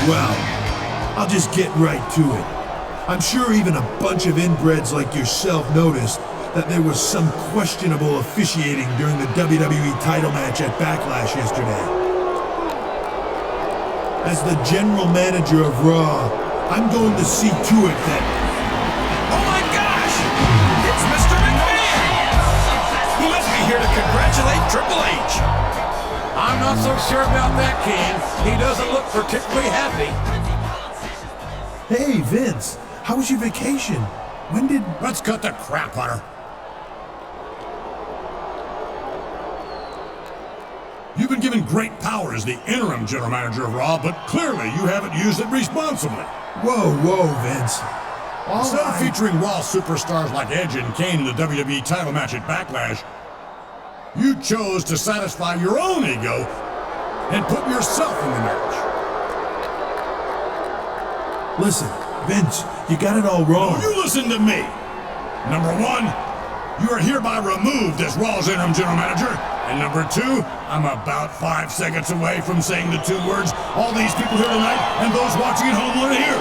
Well, I'll just get right to it. I'm sure even a bunch of inbreds like yourself noticed that there was some questionable officiating during the WWE title match at Backlash yesterday. As the general manager of Raw, I'm going to see to it that... Oh my gosh! It's Mr. McMahon! He must be here to congratulate Triple H. I'm not so sure about that, King. He doesn't look particularly happy. Hey, Vince, how was your vacation? When did... Let's cut the crap, Hunter. You've been given great power as the interim general manager of Raw, but clearly you haven't used it responsibly. Whoa, Vince. Instead of featuring Raw superstars like Edge and Kane in the WWE title match at Backlash, you chose to satisfy your own ego and put yourself in the match. Listen, Vince, you got it all wrong. You listen to me. Number one, you are hereby removed as Raw's interim general manager. And number two, I'm about 5 seconds away from saying the 2 words all these people here tonight and those watching at home want to hear.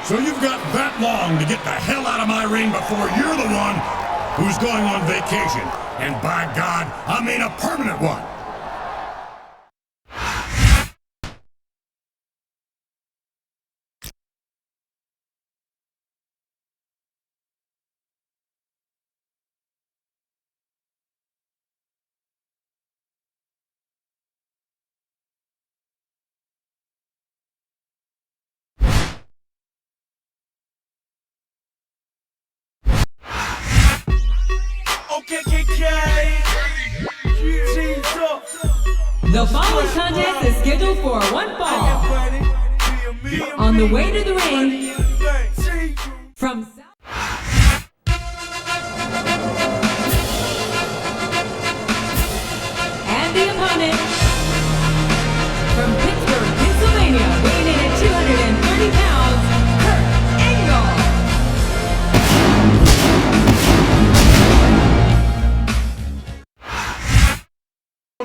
So you've got that long to get the hell out of my ring before you're the one who's going on vacation. And by God, I mean a permanent one. The following contest is scheduled for one fall. On the way to the ring, from and the opponent, from Pittsburgh, Pennsylvania, weighing in at 230 pounds, Kurt Angle.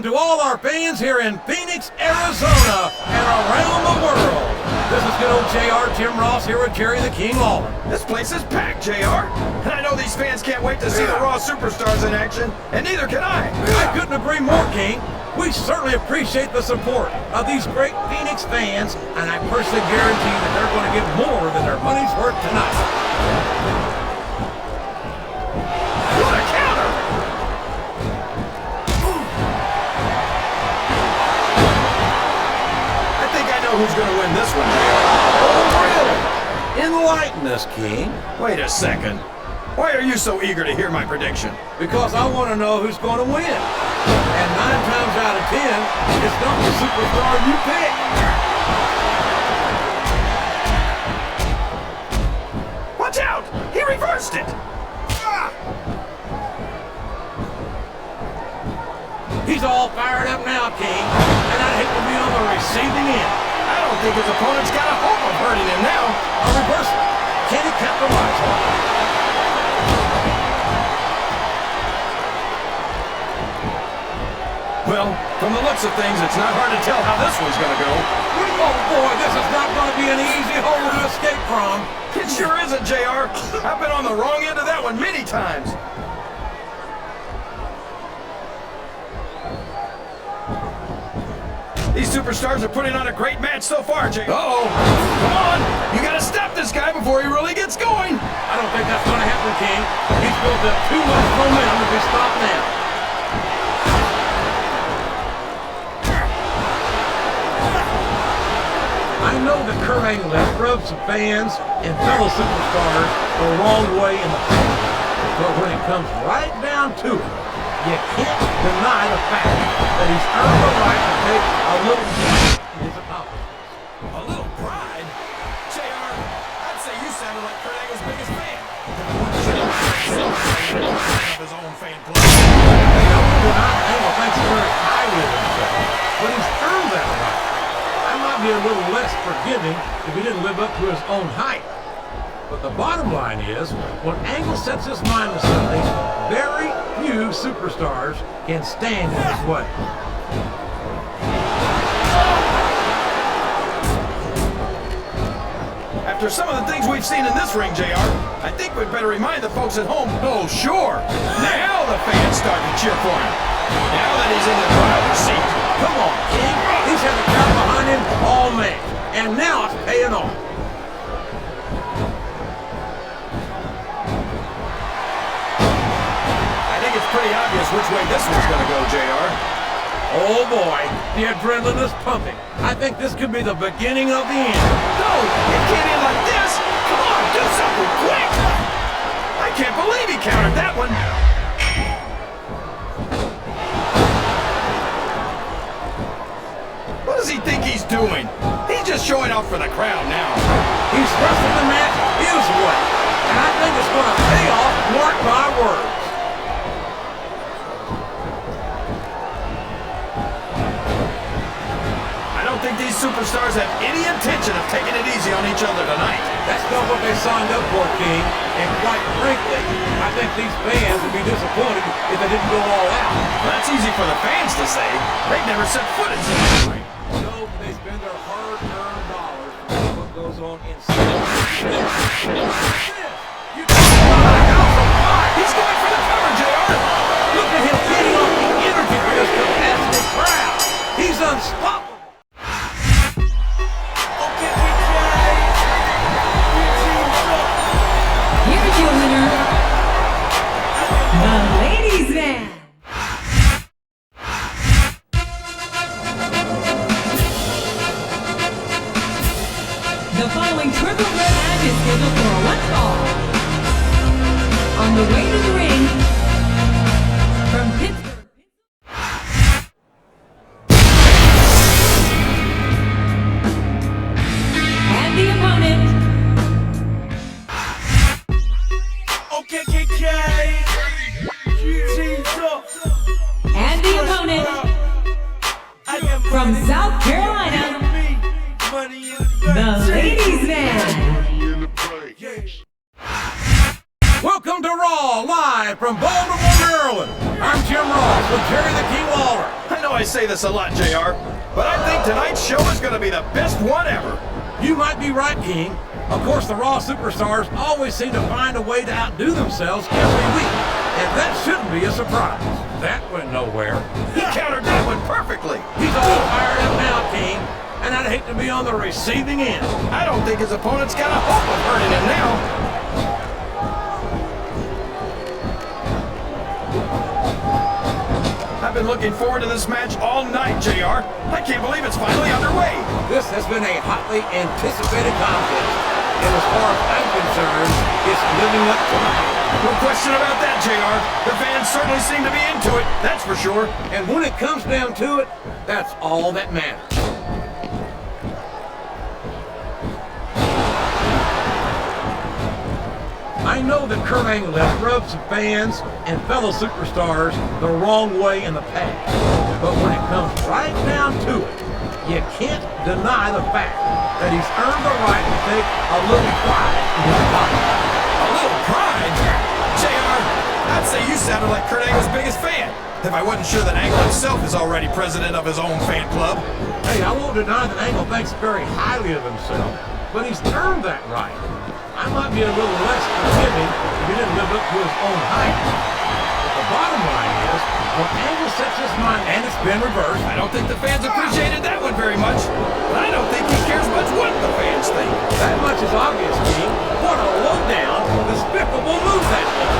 To all our fans here in Phoenix, Arizona, and around the world, this is good old JR Jim Ross here with Jerry the King Lawler. This place is packed, JR. And I know these fans can't wait to see the Raw superstars in action, and neither can I. I couldn't agree more, King. We certainly appreciate the support of these great Phoenix fans, and I personally guarantee that they're going to get more than their money's worth tonight. What a counter! Who's going to win this one, JR? Oh, really? Enlighten us, King. Wait a second. Why are you so eager to hear my prediction? Because I want to know who's going to win. And 9 times out of 10, it's not the superstar you pick. Watch out! He reversed it! Ah! He's all fired up now, King. And I'd hate to be on the receiving end. I don't think his opponent's got a hope of hurting him now. A reversal. Can he capitalize on it? Well, from the looks of things, it's not hard to tell how this one's going to go. Oh boy, this is not going to be an easy hole to escape from. It sure isn't, JR. I've been on the wrong end of that one many times. These superstars are putting on a great match so far, JR. Uh-oh. Come on. You got to stop this guy before he really gets going. I don't think that's going to happen, King. He's built up too much momentum to be stopped now. I know that Kurt Angle has rubbed some fans and fellow superstars the wrong way in the past. But when it comes right down to it, you can't deny the fact that he's earned the right to take a little pride in his accomplishments. A little pride? JR, I'd say you sounded like Kurt Angle's biggest fan. Of his own fan club. I wouldn't deny Angle thinks very highly of himself, but he's earned that right. I might be a little less forgiving if he didn't live up to his own hype. But the bottom line is, when Angle sets his mind to something, very few superstars can stand in his way. After some of the things we've seen in this ring, JR, I think we'd better remind the folks at home, oh sure, now the fans start to cheer for him. Now that he's in the driver's seat. Come on, King. He's had the crowd behind him all match, and now it's paying off. I think it's pretty obvious which way this one's going to go, JR. Oh boy, the adrenaline is pumping. I think this could be the beginning of the end. No, it can't end like this. Come on, do something quick. I can't believe he countered that one. What does he think he's doing? He's just showing off for the crowd now. He's wrestling the match his way, and I think it's going to pay off, mark my words. I don't think these superstars have any intention of taking it easy on each other tonight. That's not what they signed up for, King. And quite frankly, I think these fans would be disappointed if they didn't go all out. Well, that's easy for the fans to say. They've never set foot in this ring. So they spend their hard-earned dollars for what goes on inside. He's going for the cover, JR. Look at him feeding off the energy for this capacity crowd. He's unstoppable. Here's your winner, the Ladies' Man. The following triple threat match is scheduled for one fall. On the way to the ring, from Pittsburgh. And the opponent, and the opponent, from South Carolina, the Ladies' Man. Welcome to Raw, live from Baltimore, Maryland. I'm Jim Ross with Jerry the King Lawler. I know I say this a lot, JR, but I think tonight's show is going to be the best one ever. You might be right, King. Of course, the Raw superstars always seem to find a way to outdo themselves every week, and that shouldn't be a surprise. That went nowhere. He countered that one perfectly. He's all fired up now, King, and I'd hate to be on the receiving end. I don't think his opponent's got a hope of hurting him now. I've been looking forward to this match all night, JR. I can't believe it's finally underway. This has been a hotly anticipated contest, and as far as I'm concerned, it's living up to the hype. No question about that, JR. The fans certainly seem to be into it, that's for sure. And when it comes down to it, that's all that matters. I know that Kurt Angle has rubbed some fans and fellow superstars the wrong way in the past, but when it comes right down to it, you can't deny the fact that he's earned the right to take a little pride in his body. A little pride? JR, I'd say you sounded like Kurt Angle's biggest fan. If I wasn't sure that Angle himself is already president of his own fan club. Hey, I won't deny that Angle thinks very highly of himself, but he's earned that right. I might be a little less forgiving if he didn't live up to his own hype. But the bottom line is, when Angle sets his mind, and it's been reversed, I don't think the fans appreciated that one very much. But I don't think he cares much what the fans think. that much is obvious, King. What a low-down, despicable move that was.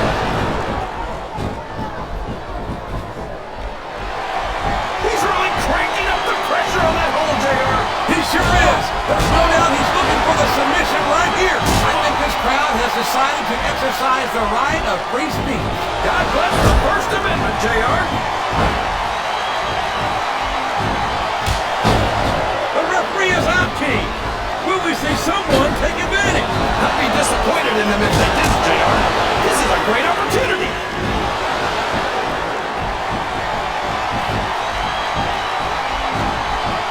He's really cranking up the pressure on that hole, JR. He sure is. There's no doubt he's looking for the submission right here. I think this crowd has decided to exercise the right of free speech. God bless the First Amendment, JR. The referee is out, King. Will we see someone take advantage? I'd be disappointed in them if they didn't, JR. This is a great opportunity.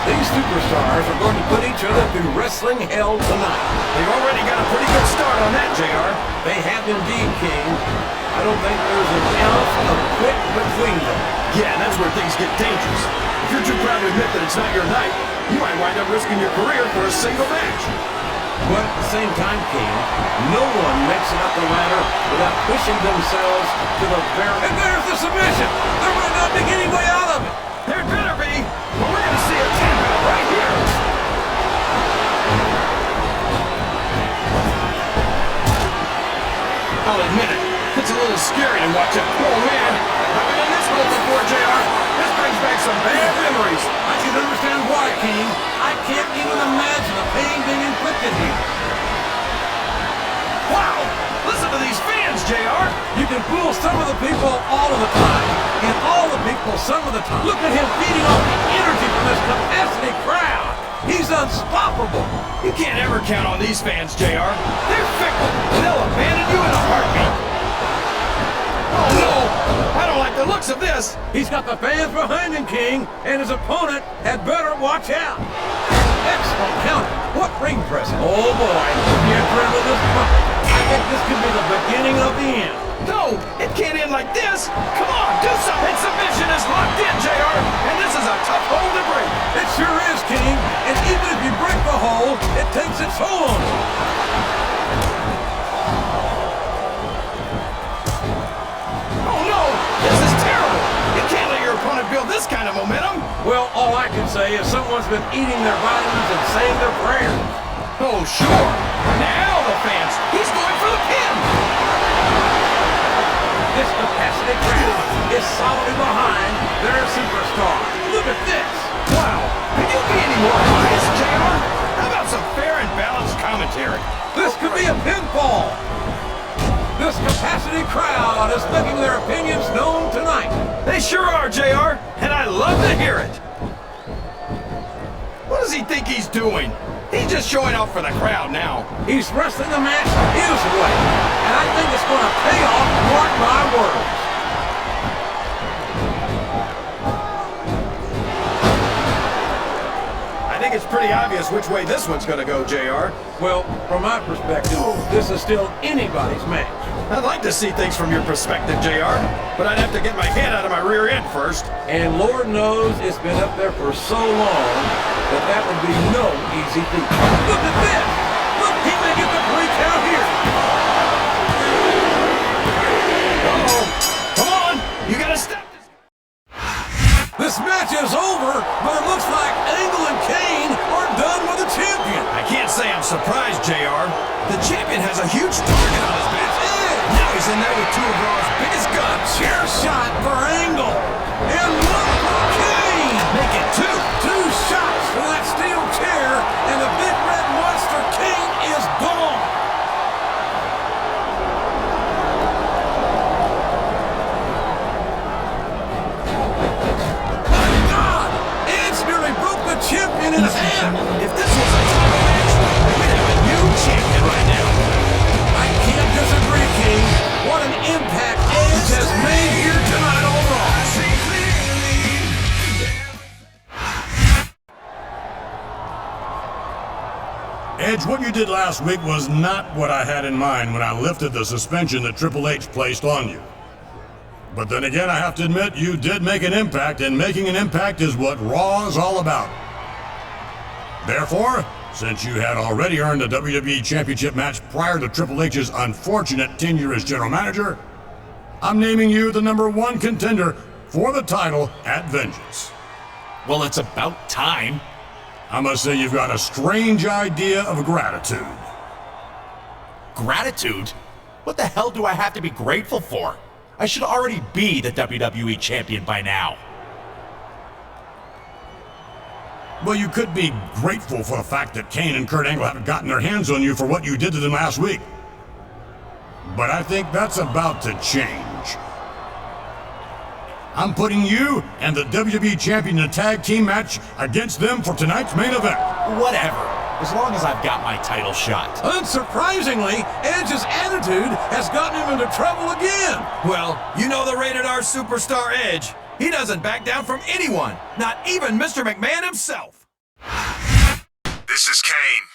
These superstars are going to put each other through wrestling hell tonight. They've already got a pretty good start on that, JR. They have indeed, King. I don't think there's an ounce of quit between them. Yeah, and that's where things get dangerous. If you're too proud to admit that it's not your night, you might wind up risking your career for a single match. But at the same time, King, no one makes it up the ladder without pushing themselves to the very... And there's the submission! There might not be any way out of it! There better be, but we're going to see a tap out right here. I'll admit it, it's a little scary to watch a poor man. I've been in this hole before, JR. This brings back some bad memories. I can understand why, King. I can't even imagine the pain being inflicted here. Wow! Listen to these fans, JR. You can fool some of the people all of the time, and all the people some of the time. Look at him feeding off the energy from this capacity crowd. He's unstoppable. You can't ever count on these fans, JR. They're fickle. They'll abandon you in a heartbeat. Oh no! I don't like the looks of this. He's got the fans behind him, King, and his opponent had better watch out. Excellent counter. What ring pressing? Oh boy, the adrenaline is pumping. I think this could be the beginning of the end. No, it can't end like this. Come on, do something. Submission is locked in, JR, and this is a tough hole to break. It sure is, King, and even if you break the hole, it takes its toll on you. Oh no, this is terrible. You can't let your opponent build this kind of momentum. Well, all I can say is someone's been eating their vitamins and saying their prayers. Oh, sure. Now the fans. He's going for the pin. This capacity crowd is solidly behind their superstar. Look at this. Wow. Can you be any more biased, JR? How about some fair and balanced commentary? This could be a pinfall. This capacity crowd is making their opinions known tonight. They sure are, JR, and I love to hear it. What does he think he's doing? He's just showing off for the crowd now. He's wrestling the match his way, and I think it's going to pay off, mark my words. I think it's pretty obvious which way this one's going to go, JR. Well, from my perspective, this is still anybody's match. I'd like to see things from your perspective, JR, but I'd have to get my head out of my rear end first. And Lord knows it's been up there for so long that would be no easy feat. Look at this! Look, he may get the 3 count here. Uh-oh. Come on! You gotta stop this! This match is over, but it looks like Angle and Kane are done with the champion. I can't say I'm surprised, JR. The champion has a huge target on his back. Now he's in there with 2 of Raw's biggest guns. Chair shot for Angle. And look for Kane. Make it 2. 2 shots for that steel chair, and the big red monster Kane is gone. My God! Edge nearly broke the champion in half. If this was a title match, we'd have a new champion right now. I can't disagree, King. What an impact Edge has made here tonight on Raw. Edge, what you did last week was not what I had in mind when I lifted the suspension that Triple H placed on you. But then again, I have to admit, you did make an impact, and making an impact is what Raw is all about. Therefore, since you had already earned a WWE Championship match prior to Triple H's unfortunate tenure as general manager, I'm naming you the #1 contender for the title at Vengeance. Well, it's about time. I must say you've got a strange idea of gratitude. Gratitude? What the hell do I have to be grateful for? I should already be the WWE champion by now. Well, you could be grateful for the fact that Kane and Kurt Angle haven't gotten their hands on you for what you did to them last week. But I think that's about to change. I'm putting you and the WWE Champion in a tag team match against them for tonight's main event. Whatever, as long as I've got my title shot. Unsurprisingly, Edge's attitude has gotten him into trouble again. Well, you know the rated R superstar Edge. He doesn't back down from anyone, not even Mr. McMahon himself. This is Kane.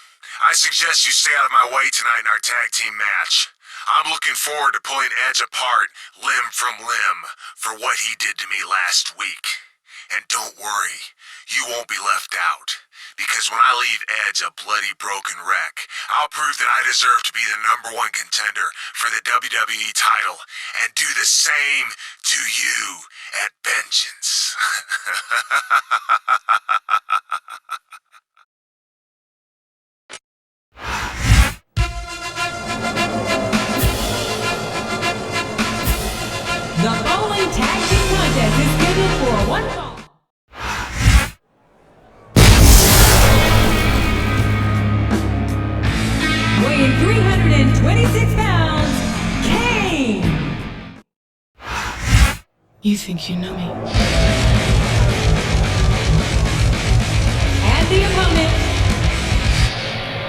I suggest you stay out of my way tonight in our tag team match. I'm looking forward to pulling Edge apart, limb from limb, for what he did to me last week. And don't worry, you won't be left out, Because when I leave Edge a bloody broken wreck, I'll prove that I deserve to be the #1 contender for the WWE title and do the same to you at Vengeance. The following tag team contest is scheduled for one fall. Weighing 326 pounds, Kane! You think you know me? And the opponent,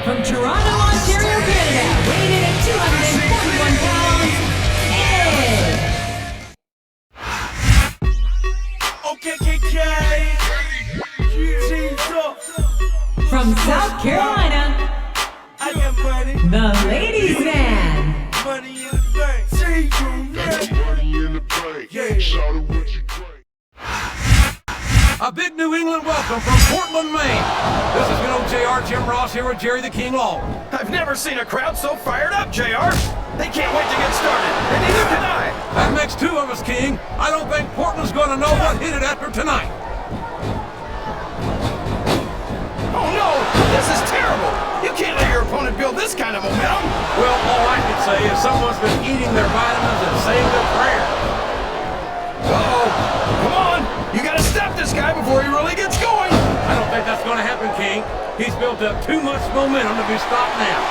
from Toronto, Ontario, Canada, weighing in at 241 pounds, Ed! From South Carolina, the Ladies Man. A big New England welcome from Portland, Maine. This is good old JR, Jim Ross here with Jerry the King Lawler. I've never seen a crowd so fired up, JR. They can't wait to get started, and neither can I. That makes two of us, King. I don't think Portland's going to know what hit it after tonight. Oh no, this is terrible. You can't let your opponent build this kind of momentum. Well, all I can say is someone's been eating their vitamins and saying their prayers. Uh-oh, come on. You gotta stop this guy before he really gets going. I don't think that's going to happen, King. He's built up too much momentum to be stopped now.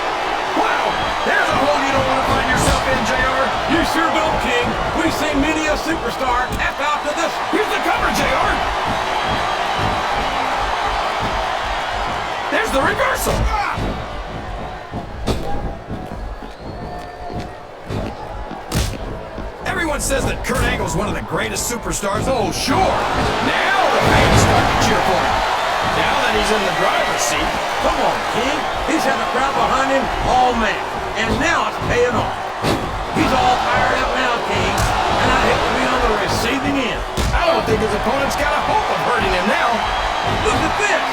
Wow, there's a hole you don't want to find yourself in, JR. You sure don't, King. We've seen many a superstar tap out to this. Here's the cover, JR. There's the reversal. Everyone says that Kurt Angle's one of the greatest superstars. Oh, sure. Now the fans start to cheer for him. Now that he's in the driver's seat. Come on, King. He's had the crowd behind him all match, and now it's paying off. He's all fired up now, King, and I hate to be on the receiving end. I don't think his opponent's got a hope of hurting him now. Look at this!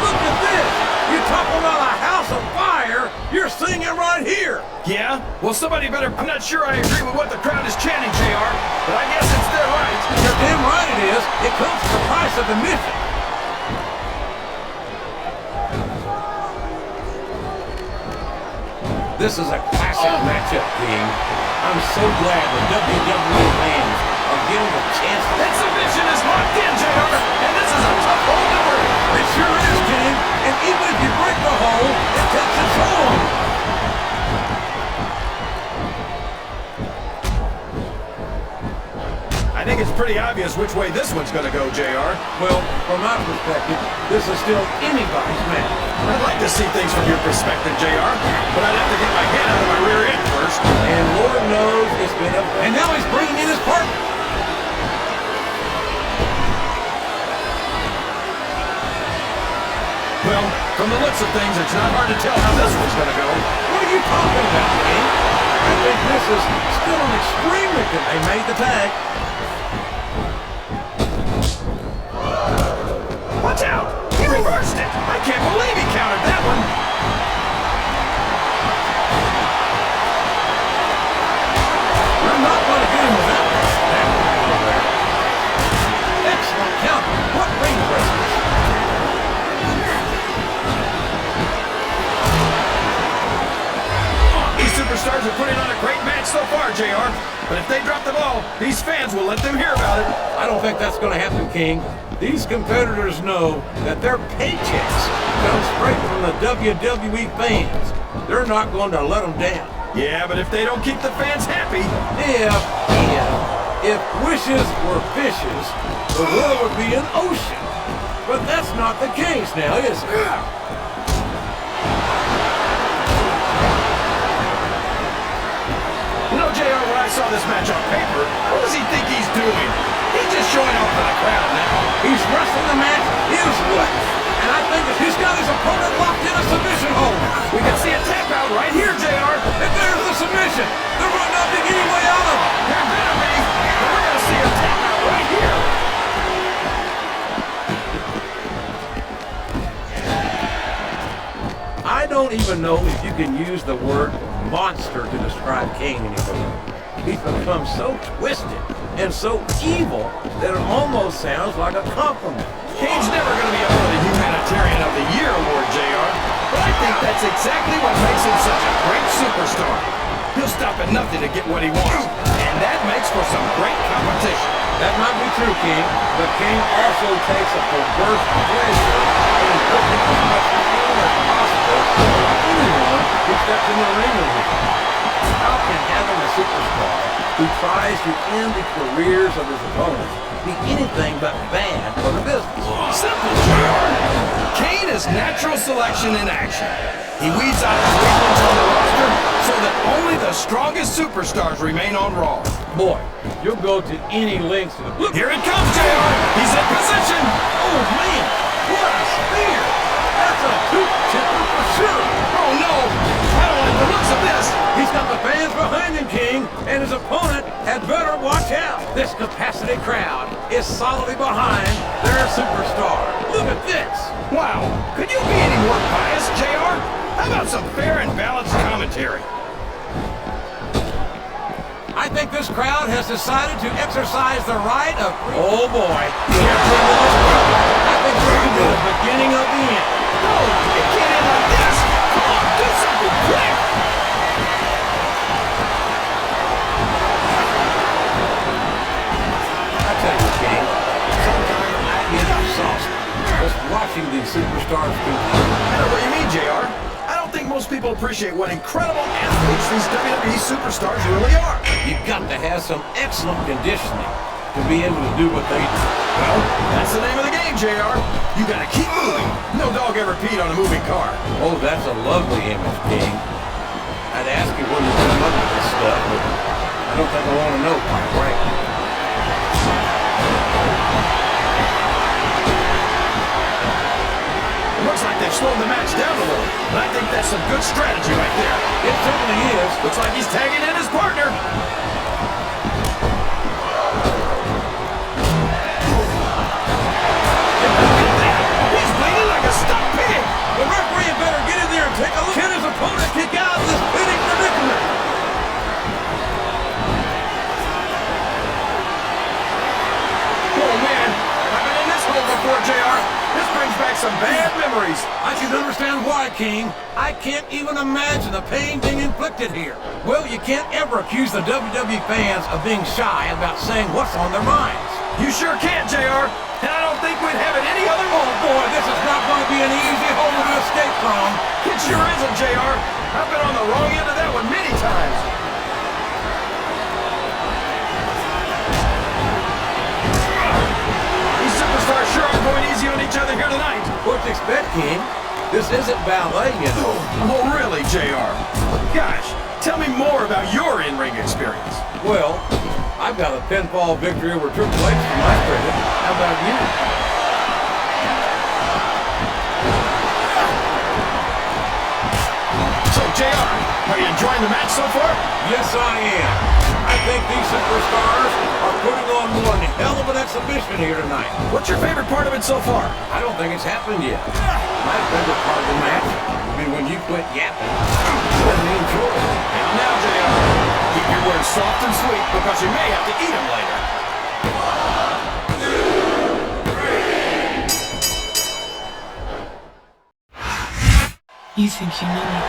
Look at this! You talk about a house of fire, you're seeing it right here! Yeah? Well, somebody better... I'm not sure I agree with what the crowd is chanting, JR, but I guess it's their right. You're damn right it is. It comes at the price of admission. This is a classic matchup, King. I'm so glad the WWE fans are getting a chance to... That submission is locked in, JR, and this is a tough hole to break. It sure is, King. And even if you break the hole, it takes its toll on you. I think it's pretty obvious which way this one's gonna go, JR. Well, from my perspective, this is still anybody's match. I'd like to see things from your perspective, JR, but I'd have to get my head out of my rear end first. And Lord knows it's been up. And now he's bringing in his partner. Well, from the looks of things, it's not hard to tell how this one's gonna go. What are you talking about, King? I think this is still an extremely good. They made the tag. Watch out! He reversed it! I can't believe he countered that one! I'm not going to get him with that. That one over there. Excellent counter. What ring presence? These superstars are putting on a great match so far, JR. But if they drop the ball, these fans will let them hear about it. I don't think that's going to happen, King. These competitors know that their paychecks come straight from the WWE fans. They're not going to let them down. Yeah, but if they don't keep the fans happy... If wishes were fishes, the world would be an ocean. But that's not the case now, is it? You know, JR, when I saw this match on paper, what does he think he's doing? He's just showing off for the crowd now. He's wrestling the match his way. And I think if he's got his opponent locked in a submission hold, We can see a tap out right here, JR. if there's the submission, there might not be any way out of it. There better be. We're going to see a tap out right here. don't even know if you can use the word monster to describe Kane anymore. He's become so twisted and so evil that it almost sounds like a compliment. Kane's never going to be up for the Humanitarian of the Year award, JR. But I think that's exactly what makes him such a great superstar. He'll stop at nothing to get what he wants, and that makes for some great competition. That might be true, King, but King also takes a perverse pleasure in inflicting as much pain as possible on anyone who steps in the ring with him. How can having a superstar who tries to end the careers of his opponents be anything but bad for the business? Simple, JR. Kane is natural selection in action. He weeds out the weak ones on the roster so that only the strongest superstars remain on Raw. Boy, you'll go to any lengths to look. Here it comes, JR. He's in position. Oh, man, what a spear! That's a two-tipper for sure. Oh, no. I don't like the looks of this. He's got the fans behind him, King, and his opponent had better watch out. This capacity crowd is solidly behind their superstar. Look at this. Wow. Could you be any more biased, JR? How about some fair and balanced commentary? I think this crowd has decided to exercise the right of... Oh, boy. I think we're into the beginning of the end. No, it can't end like this. Come on, do something quick. I tell you, King, sometimes I get exhausted just watching these superstars compete. I know what you mean, JR. I don't think most people appreciate what incredible athletes these WWE superstars really are. You've got to have some excellent conditioning to be able to do what they do. Well, that's the name of the game, JR. You gotta keep moving. No dog ever peed on a moving car. Oh, that's a lovely image, King. I'd ask you where you come up with this stuff, but I don't think I want to know, quite frankly. Looks like they've slowed the match down a little, but I think that's some good strategy right there. It certainly is. Looks like he's tagging in his partner. He's bleeding like a stuck pig. The referee better get in there and take a look. Can his opponent kick out of this pitting predicament? Oh, man. I've been in this hole before, JR. This brings back some bad memories. I can understand why, King. I can't even imagine the pain being inflicted here. Well, you can't ever accuse the WWE fans of being shy about saying what's on their minds. You sure can't, JR. And I don't think we'd have it any other way. Oh, boy, this is not going to be an easy hole to escape from. It sure isn't, JR. I've been on the wrong end of that one many times. These superstars sure are going easy on each other here tonight. What to expect, King? This isn't ballet, you know. Oh, really, JR? Gosh, tell me more about your in-ring experience. Well, I've got a pinfall victory over Triple H to my credit. How about you? So, JR, are you enjoying the match so far? Yes, I am. I think these superstars are putting on one hell of an exhibition here tonight. What's your favorite part of it so far? I don't think it's happened yet. My favorite part of the match will be when you quit yapping. Let me enjoy it. Now, JR, keep your words soft and sweet because you may have to eat them later. You think you know me?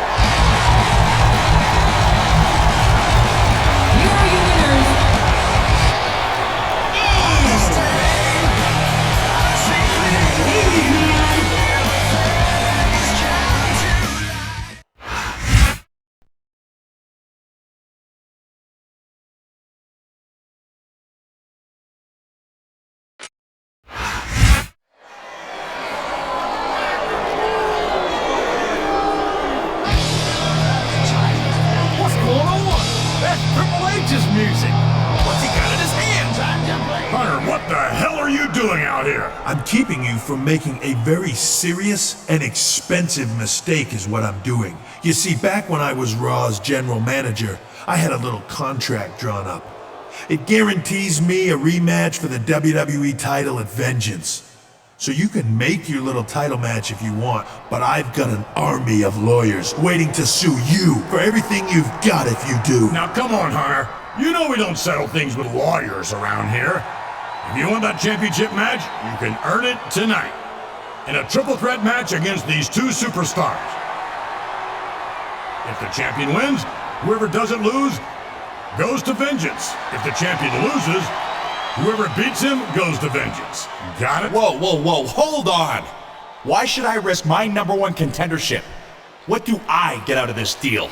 Here are your winners. Ladies and What's going on? That's Triple H's music. What's he got in his hands? Hunter, what the hell are you doing out here? I'm keeping you from making a very serious and expensive mistake is what I'm doing. You see, back when I was Raw's general manager, I had a little contract drawn up. It guarantees me a rematch for the WWE title at Vengeance. So you can make your little title match if you want, but I've got an army of lawyers waiting to sue you for everything you've got if you do. Now come on, Hunter. You know we don't settle things with lawyers around here. If you want that championship match, you can earn it tonight. In a triple threat match against these two superstars. If the champion wins, whoever doesn't lose goes to vengeance. If the champion loses, whoever beats him goes to vengeance. Got it? Whoa, whoa, whoa, hold on! Why should I risk my #1 contendership? What do I get out of this deal?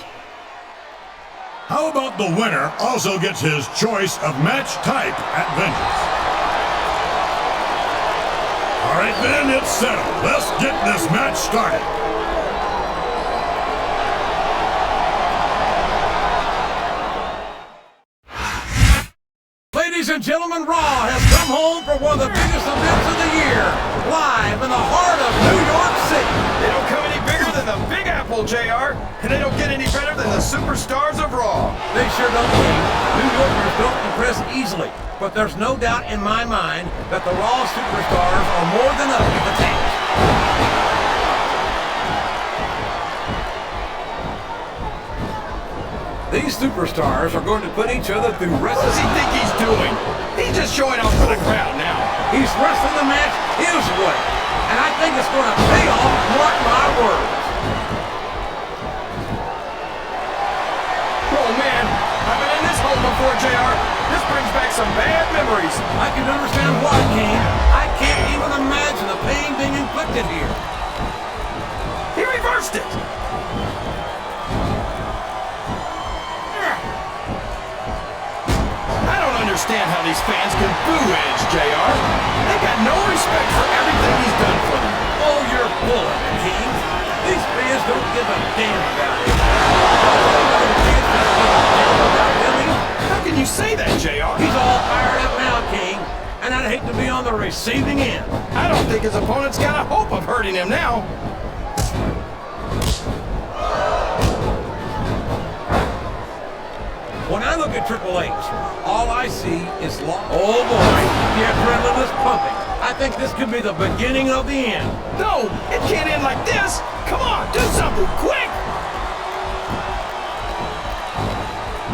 How about the winner also gets his choice of match type at vengeance? All right then, it's settled. Let's get this match started. Ladies and gentlemen, Raw has come home for one of the biggest events of the year, live in the heart of New York City. They don't come any bigger than the Big Apple, JR, and they don't get any better than the superstars of Raw. They sure don't, King. New Yorkers don't impress easily, but there's no doubt in my mind that the Raw superstars are more than up to the task. These superstars are going to put each other through What does he think he's doing? He's just showing off for the crowd now. He's wrestling the match his way, and I think it's going to pay off, mark my words. Oh man, I've been in this hole before, JR. This brings back some bad memories. I can understand why, King. I can't even imagine the pain being inflicted here. He reversed it. I don't understand how these fans can boo Edge, JR. They got no respect for everything he's done for them. Oh, you're full of it, King. These fans don't give a damn about it. How can you say that, JR? He's all fired up now, King, and I'd hate to be on the receiving end. I don't think his opponent's got a hope of hurting him now. When I look at Triple H, all I see is oh boy, the adrenaline is pumping. I think this could be the beginning of the end. No, it can't end like this. Come on, do something quick.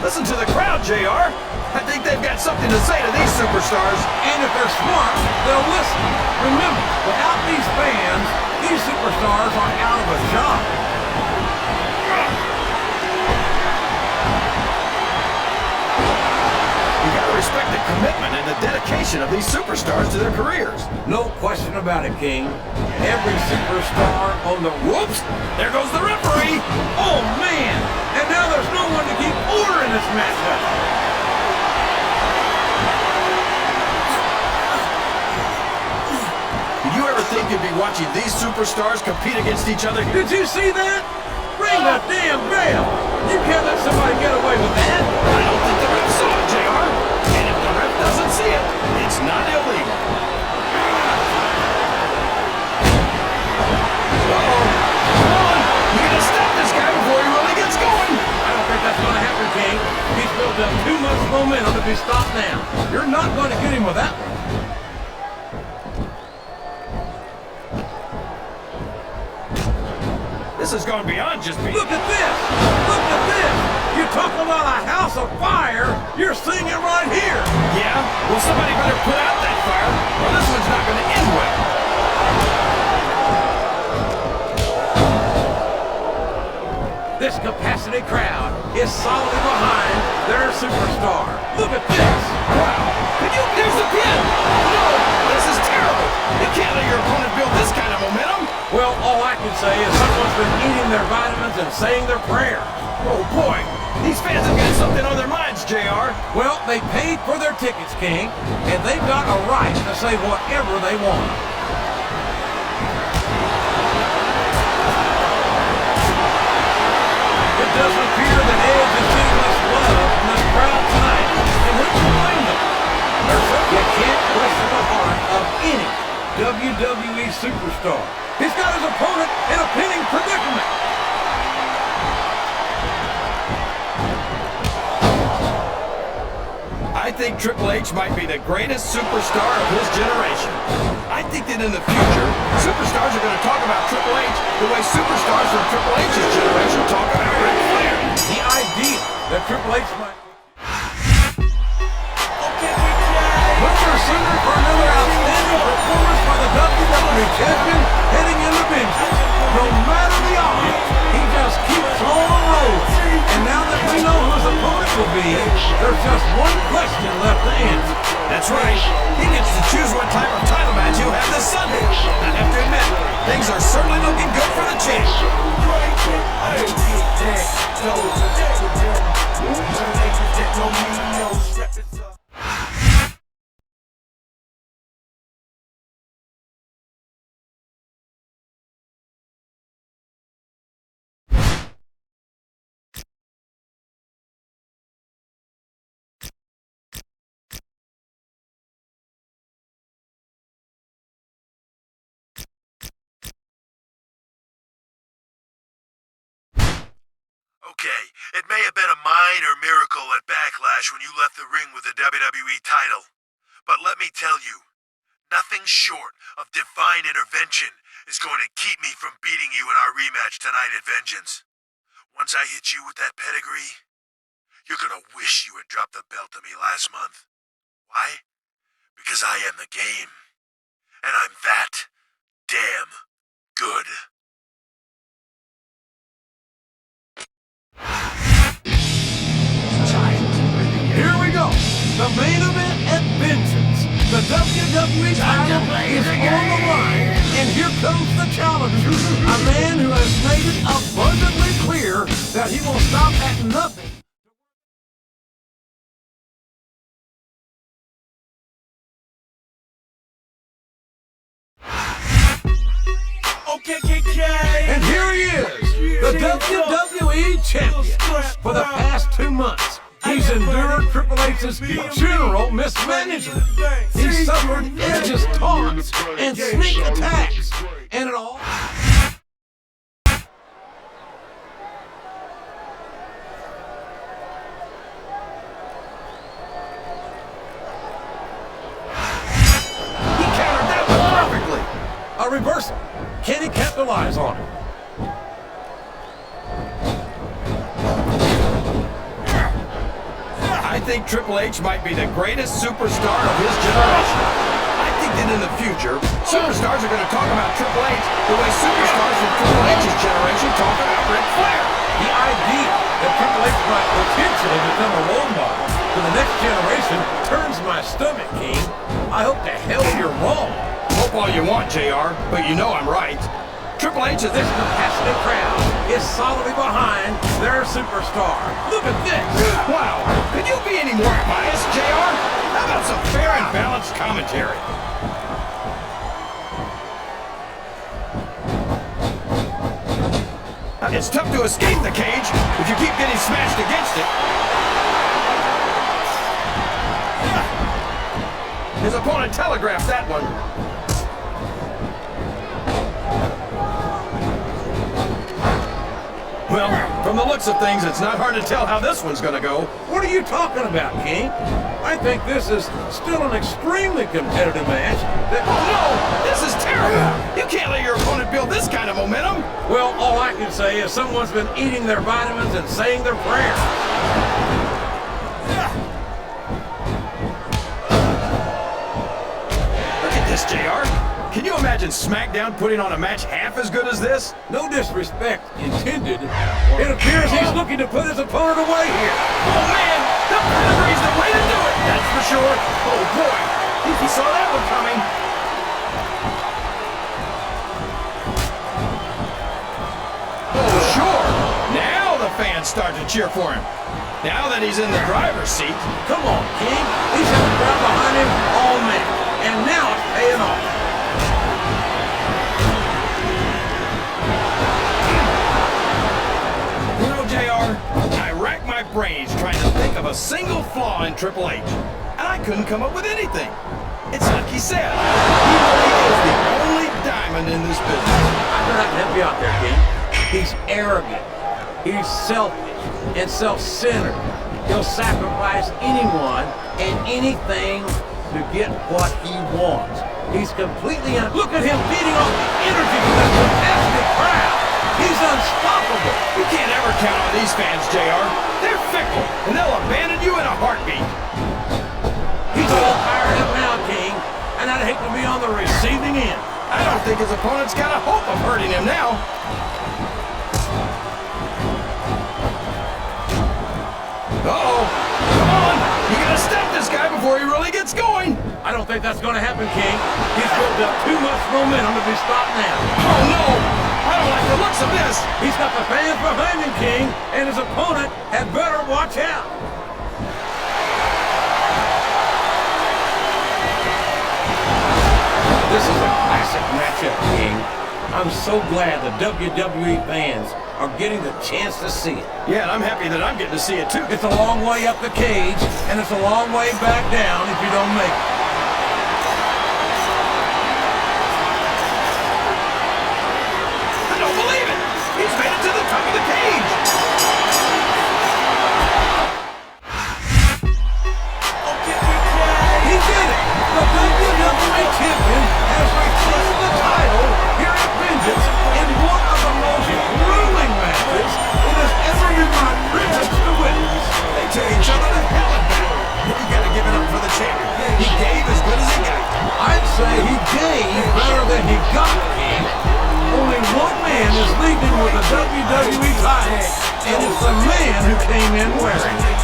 Listen to the crowd, JR. I think they've got something to say to these superstars. And if they're smart, they'll listen. Remember, without these fans, these superstars are out of a job. You gotta respect the commitment and the dedication of these superstars to their careers. No question about it, King. Every superstar on the... Whoops! There goes the referee! Oh, man! And now there's no one to keep order in this matchup. Did you ever think you'd be watching these superstars compete against each other? Did you see that? Ring the damn bell! You can't let somebody get away with that! I don't think the ref saw it, JR. And if the ref doesn't see it, it's not illegal. Uh-oh. Come on! You gotta stop this guy before he really gets going! I don't think that's going to happen, King. He's built up too much momentum to be stopped now. You're not going to get him with that one. This has gone beyond just me. Look at this! Look at this! You talk about a house of fire, you're seeing it right here! Yeah? Well, somebody better put out that fire, or this one's not gonna end well. This capacity crowd is solidly behind their superstar. Look at this! Wow! There's the pin! No! This is terrible! You can't let your opponent build this kind of momentum! Well, all I can say is someone's been eating their vitamins and saying their prayers. Oh boy! These fans have got something on their minds, JR. Well, they paid for their tickets, King, and they've got a right to say whatever they want. It doesn't appear that Edge is getting much love from this crowd tonight, and who can blame them? You can't question the heart of any WWE superstar. He's got his opponent in a pinning predicament. I think Triple H might be the greatest superstar of his generation. I think that that in the future, superstars are going to talk about Triple H the way superstars from Triple H's generation talk about Ric Flair. The idea that Triple H might... Looking singer for another outstanding performance by the WWE Champion heading into vengeance. No matter the odds, he just keeps on rolling. And now that we know who his opponent will be, there's just one question left to answer. That's right. He gets to choose what type of title match he'll have this Sunday. I have to admit, things are certainly looking good for the champ. Okay, it may have been a minor miracle at Backlash when you left the ring with the WWE title. But let me tell you, nothing short of divine intervention is going to keep me from beating you in our rematch tonight at Vengeance. Once I hit you with that pedigree, you're gonna wish you had dropped the belt to me last month. Why? Because I am the game. And I'm that damn good. Here we go. The main event at Vengeance. The WWE title is on the line, and here comes the challenger. A man who has made it abundantly clear that he will stop at nothing. And here he is, the WWE Champion. For the past 2 months, he's endured Triple H's general mismanagement. He's suffered Edge's taunts and sneak attacks, and it all... He countered that one perfectly. A reversal. Can he capitalize on it? I think Triple H might be the greatest superstar of his generation. I think that in the future, superstars are going to talk about Triple H the way superstars from Triple H's generation talk about Ric Flair. The idea that Triple H might potentially become a role model for the next generation turns my stomach, King. I hope to hell you're wrong. Hope all you want, JR, but you know I'm right. Triple H is This compassionate crowd is solidly behind their superstar. Look at this. Wow, could you be any more biased, JR? How about some fair and balanced commentary? It's tough to escape the cage if you keep getting smashed against it. His opponent telegraphed that one. Well, from the looks of things, it's not hard to tell how this one's gonna go. What are you talking about, King? I think this is still an extremely competitive match. Oh no! This is terrible! You can't let your opponent build this kind of momentum! Well, all I can say is someone's been eating their vitamins and saying their prayers. Look at this, JR. Can you imagine SmackDown putting on a match half as good as this? No disrespect intended. It appears he's looking to put his opponent away here. Oh man! The pedigree's the way to do it! That's for sure! Oh boy! He saw that one coming! Oh sure! Now the fans start to cheer for him. Now that he's in the driver's seat. Come on, King. He's had the crowd behind him all match, and now it's paying off. You know, JR, I racked my brains trying to think of a single flaw in Triple H, and I couldn't come up with anything. It's like he said, he really is the only diamond in this business. I'm gonna have to help you out there, King. He's arrogant. He's selfish and self-centered. He'll sacrifice anyone and anything to get what he wants. He's completely Look at him feeding off the energy from that fantastic crowd. He's unstoppable. You can't ever count on these fans, JR. They're fickle, and they'll abandon you in a heartbeat. He's all fired up now, King, and I'd hate to be on the receiving end. I don't think his opponent's got a hope of hurting him now. Uh-oh. Come on. You gotta stop this guy before he really gets going. I don't think that's going to happen, King. He's built up too much momentum to be stopped now. Oh, no. I don't like the looks of this. He's got the fans behind him, King, and his opponent had better watch out. This is a classic matchup, King. I'm so glad the WWE fans are getting the chance to see it. Yeah, and I'm happy that I'm getting to see it, too. It's a long way up the cage, and it's a long way back down if you don't make it. I don't believe it. He's made it to the top of the cage. He did it! The WWE Champion has retained the title here at Vengeance in one of the most grueling matches it has ever been my privilege to witness. They tear each other to hell and back. You gotta give it up for the champion. He gave as good as he got. I'd say he gave better than he got, King. Only one man is leaving with a WWE title, and it's the man who came in wearing it.